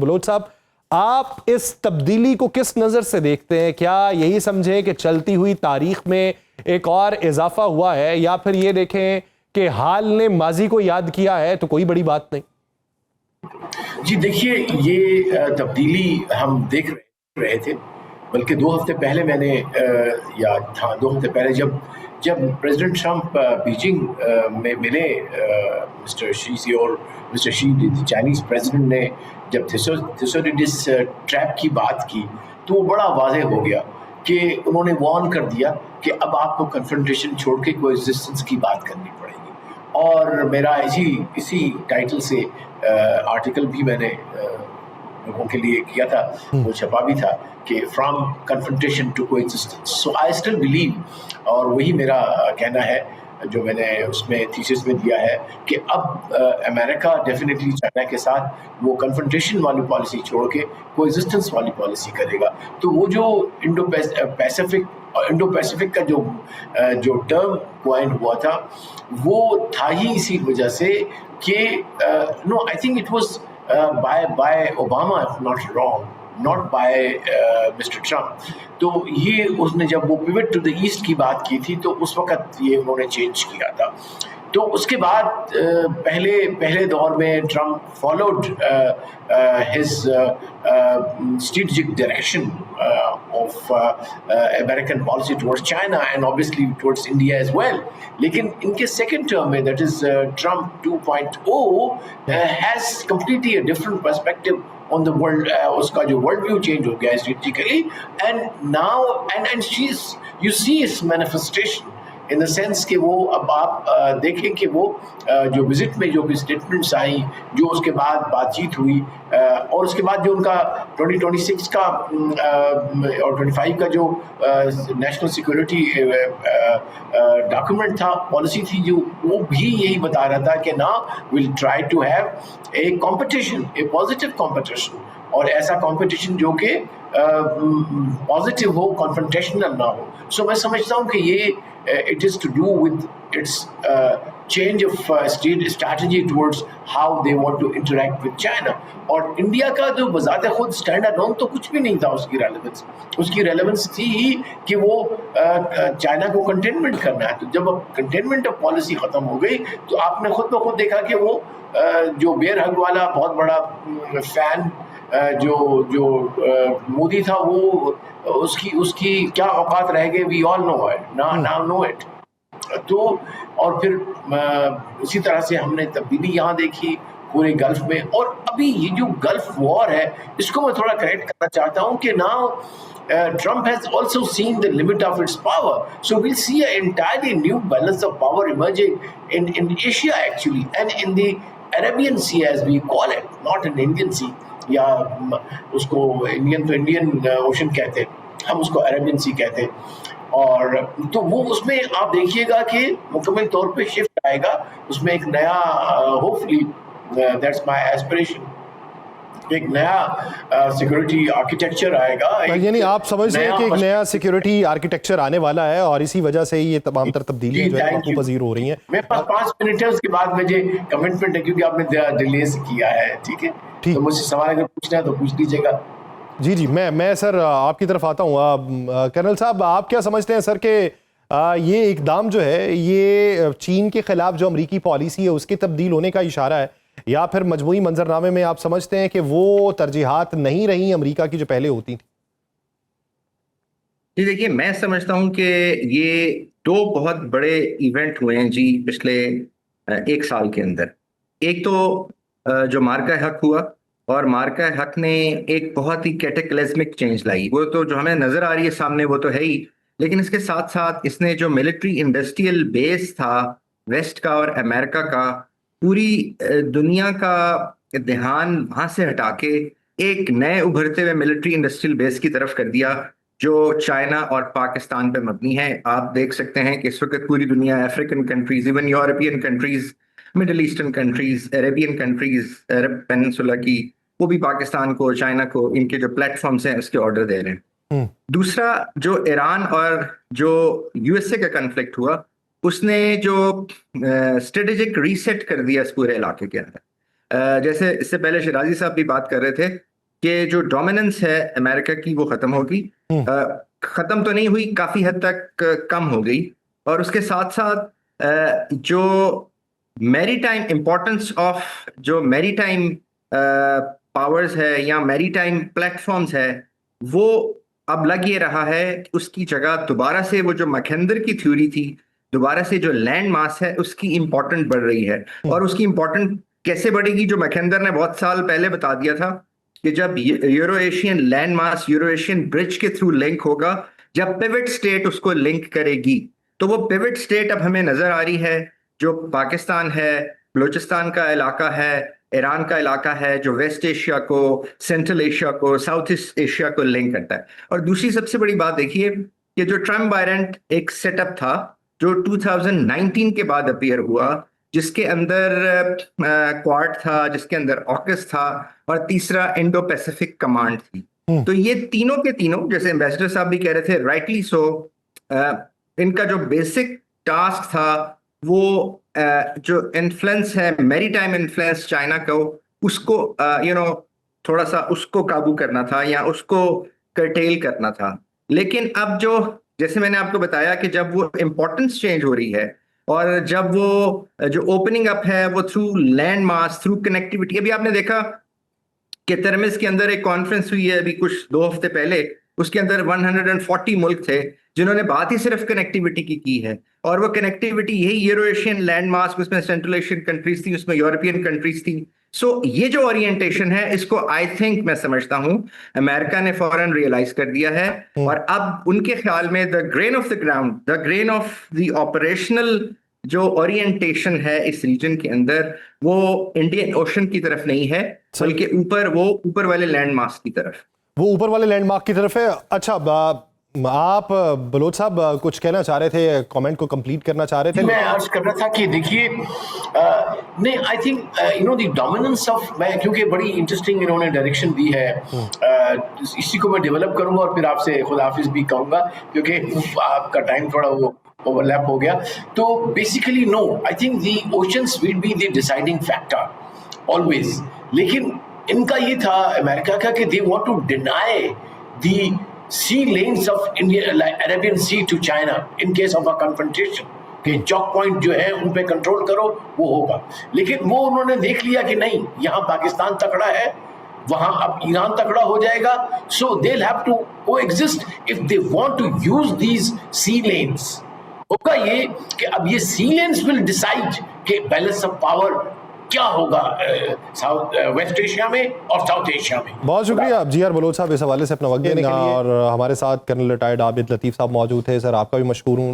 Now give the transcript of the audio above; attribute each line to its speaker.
Speaker 1: Bloch साहब, आप इस तब्दीली को किस नजर से देखते हैं? क्या यही समझें कि चलती हुई तारीख में एक और इजाफा हुआ है, या फिर ये देखें कि हाल ने माजी को याद किया है तो कोई बड़ी बात नहीं?
Speaker 2: जी देखिए, ये तब्दीली हम देख रहे थे, बल्कि 2 हफ्ते पहले मैंने याद था, 2 हफ्ते पहले जब प्रेसिडेंट ट्रंप बीजिंग में मिले मिस्टर शी से, और मिस्टर शी चाइनीज प्रेसिडेंट ने जब थिसोडिडिस ट्रैप की बात की, तो वो बड़ा वाज़ेह हो गया कि उन्होंने वार्न कर दिया कि अब आपको कन्फ्रंटेशन छोड़ के कोएग्जिस्टेंस की बात करनी पड़ेगी। और मेरा इसी टाइटल से आर्टिकल भी मैंने लोगों के लिए किया था, वो छपा भी था कि from confrontation to coexistence. So I still believe, और वही मेरा कहना है जो मैंने उसमें थीसिस में दिया है, कि अब अमेरिका डेफिनेटली चाइना के साथ वो कन्फ्रंटेशन वाली पॉलिसी छोड़ के कोएग्जिस्टेंस वाली पॉलिसी करेगा। तो वो जो इंडो पैसिफिक का जो टर्म क्वाइन हुआ था, वो था ही इसी वजह से कि no, I think it was by Obama, if not wrong, not by mister Trump. तो ये उसने जब वो पिवट टू द ईस्ट की बात की थी, तो उस वक्त ये उन्होंने चेंज किया था। तो उसके बाद पहले दौर में Trump followed his strategic direction of American policy towards China and obviously towards India as well. लेकिन इनके second term में, that is Trump 2.0, has completely a different perspective on the world. उसका जो world view change हो गया strategically, and now and you see its manifestation in the sense कि वो अब आप देखें कि वो जो विजिट में जो भी स्टेटमेंट्स आई, जो उसके बाद बातचीत हुई, और उसके बाद जो उनका 2026 का और 25 का जो नेशनल सिक्योरिटी डॉक्यूमेंट था, पॉलिसी थी, जो वो भी यही बता रहा था कि ना, will try to have a competition, a positive competition, और ऐसा कंपटीशन जो कि पॉजिटिव हो, कॉन्फ्रंटेशनल ना हो। सो मैं समझता हूँ कि ये it is to do with its change of strategy towards how they want to interact with China. और इंडिया का जो बजाते खुद स्टैंड अलोन तो कुछ भी नहीं था उसकी रेलेवेंस थी ही कि वो चाइना को कंटेनमेंट करना है। तो जब अब कंटेनमेंट ऑफ पॉलिसी खत्म हो गई, तो आपने खुद ब खुद देखा कि वो जो बेयर हग वाला बहुत बड़ा फैन जो मोदी था, वो उसकी क्या औकात रह गई, we all know it now know it. तो और फिर उसी तरह से हमने तब्दीली यहाँ देखी पूरे गल्फ में। और अभी ये जो गल्फ वॉर है, इसको मैं थोड़ा करेक्ट करना चाहता हूँ कि now Trump has also seen the limit of its power. So we'll see an entirely new balance of power emerging in Asia actually, and in the Arabian Sea as we call it, not an Indian Sea. या उसको Indian ocean कहते हैं, हम उसको Arabian सी कहते हैं। और तो वो उसमें आप देखिएगा कि मुकम्मल तौर पे शिफ्ट आएगा, उसमें एक नया, होपफुली दैट्स माय एस्पिरेशन, एक नया सिक्योरिटी आर्किटेक्चर आएगा।
Speaker 1: यानी आप समझ रहे हैं कि एक नया सिक्योरिटी आर्किटेक्चर आने वाला है, और इसी वजह से ये तमाम तर तब्दीली जो है आपको पजीर हो रही है।
Speaker 2: मेरे पास 5 मिनट है, उसके बाद मुझे कमिटमेंट है, क्योंकि आपने डिले से किया है। ठीक है, तो मुझसे सवाल अगर पूछना है तो पूछ लीजिएगा।
Speaker 1: जी मैं सर आपकी तरफ आता हूँ। कर्नल साहब, आप क्या समझते हैं सर कि ये इकदाम जो है, ये चीन के खिलाफ जो अमरीकी पॉलिसी है उसके तब्दील होने का इशारा है, या फिर मजमूई मंजरनामे में आप समझते हैं कि वो तरजीहात नहीं रही अमरीका की जो पहले होती थी?
Speaker 3: जी देखिए, मैं समझता हूं कि ये 2 बहुत बड़े इवेंट हुए हैं जी पिछले 1 साल के अंदर। एक तो जो मार्का हक हुआ, और मार्का हक ने एक बहुत ही कैटेक्लिज्मिक चेंज लाई। वो तो जो हमें नजर आ रही है सामने, वो तो है ही, लेकिन इसके साथ साथ इसने जो मिलिट्री इंडस्ट्रियल बेस था वेस्ट का और अमेरिका का, पूरी दुनिया का ध्यान वहां से हटा के एक नए उभरते हुए मिलिट्री इंडस्ट्रियल बेस की तरफ कर दिया, जो चाइना और पाकिस्तान पे मबनी है। आप देख सकते हैं कि इस वक्त पूरी दुनिया, African countries, even European countries, Middle Eastern countries, Arabian countries, Arab peninsula की, वो भी पाकिस्तान को, चाइना को, इनके जो प्लेटफॉर्म्स हैं उसके ऑर्डर दे रहे हैं। दूसरा, जो ईरान और जो यूएसए का कन्फ्लिक्ट हुआ, उसने जो स्ट्रेटेजिक रीसेट कर दिया इस पूरे इलाके के अंदर। जैसे इससे पहले शिराजी साहब भी बात कर रहे थे कि जो डोमिनेंस है अमेरिका की वो खत्म होगी। खत्म तो नहीं हुई, काफी हद तक कम हो गई। और उसके साथ साथ जो मैरीटाइम इंपॉर्टेंस ऑफ जो मैरीटाइम पावर्स है या मैरीटाइम प्लेटफॉर्म्स है, वो अब लग ये रहा है कि उसकी जगह दोबारा से वो जो मैकेंदर की थ्योरी थी, दोबारा से जो लैंड मास है उसकी इंपॉर्टेंट बढ़ रही है। और उसकी इंपॉर्टेंट कैसे बढ़ेगी? जो मैकेंदर ने बहुत साल पहले बता दिया था कि जब euro Asian land mass euro Asian bridge के थ्रू लिंक होगा, जब पिवट स्टेट उसको लिंक करेगी, तो वो पिवट स्टेट अब हमें नजर आ रही है, जो पाकिस्तान है, बलूचिस्तान का इलाका है, ईरान का इलाका है, जो वेस्ट एशिया को, सेंट्रल एशिया को, साउथ ईस्ट एशिया को लिंक करता है। और दूसरी सबसे बड़ी बात देखिए कि जो ट्रम्प बायरेंट एक सेटअप था जो 2019 के बाद अपीयर हुआ, जिसके अंदर क्वाड था, जिसके अंदर ऑकस था, और तीसरा इंडो पैसिफिक कमांड थी। तो ये तीनों के तीनों, जैसे एम्बेसडर साहब भी कह रहे थे, राइटली सो, इनका जो बेसिक टास्क था वो जो इन्फ्लुएंस है, मैरीटाइम इन्फ्लुएंस चाइना को, उसको थोड़ा सा उसको काबू करना था या उसको कर्टेल करना था। लेकिन अब जो, जैसे मैंने आपको बताया कि जब वो इंपॉर्टेंस चेंज हो रही है और जब वो जो ओपनिंग अप है वो through land mass, through connectivity, अभी आपने देखा कि तरमिस के अंदर एक कॉन्फ्रेंस हुई है अभी कुछ 2 हफ्ते पहले, उसके अंदर 140 मुल्क थे जिन्होंने बात ही सिर्फ कनेक्टिविटी की है। और वो कनेक्टिविटी यही यूरो एशियन लैंड मास, उसमें सेंट्रल एशियन कंट्रीज थी, उसमें यूरोपियन कंट्रीज थी। सो ये जो ओरिएंटेशन है, इसको आई थिंक, मैं समझता हूं अमेरिका ने फौरन रियलाइज कर दिया है। और अब उनके ख्याल में the grain of the ground, the grain of the operational जो ओरिएंटेशन है इस रीजन के अंदर, वो इंडियन ओशन की तरफ नहीं है, बल्कि ऊपर वाले लैंड मास की तरफ,
Speaker 1: वो ऊपर वाले लैंडमार्क की तरफ है। अच्छा, आप बलोच साहब कुछ कहना चाह रहे थे, कमेंट को कंप्लीट करना चाह रहे थे?
Speaker 2: मैं अर्ज कर रहा था कि देखिए, नहीं, आई थिंक द डोमिनेंस ऑफ, मैं क्योंकि बड़ी इंटरेस्टिंग इन्होंने डायरेक्शन दी है, इसी को मैं डेवलप करूंगा और फिर आपसे खुदा हाफिज भी कहूंगा क्योंकि आपका टाइम थोड़ा वो ओवरलैप हो गया। तो basically no, I think the oceans will be the deciding factor always. लेकिन इनका ये था अमेरिका का कि they want to deny the sea lanes of India, like Arabian Sea to China in case of a confrontation, कि चौक point जो है उन पे कंट्रोल करो, वो होगा। लेकिन वो उन्होंने देख लिया कि नहीं, यहाँ पाकिस्तान तकड़ा है, वहां अब ईरान तकड़ा हो जाएगा, so they will have to coexist if they want to use these sea lanes. होगा ये कि अब ये सी लेन्स विल डिसाइड कि बैलेंस ऑफ पावर क्या होगा साउथ वेस्ट एशिया में और साउथ एशिया में।
Speaker 1: बहुत शुक्रिया जी.आर. बलोच साहब इस हवाले से अपना वक्त देने के लिए। और हमारे साथ कर्नल रिटायर्ड आबिद लतीफ साहब मौजूद थे। सर, आपका भी मशकूर हूँ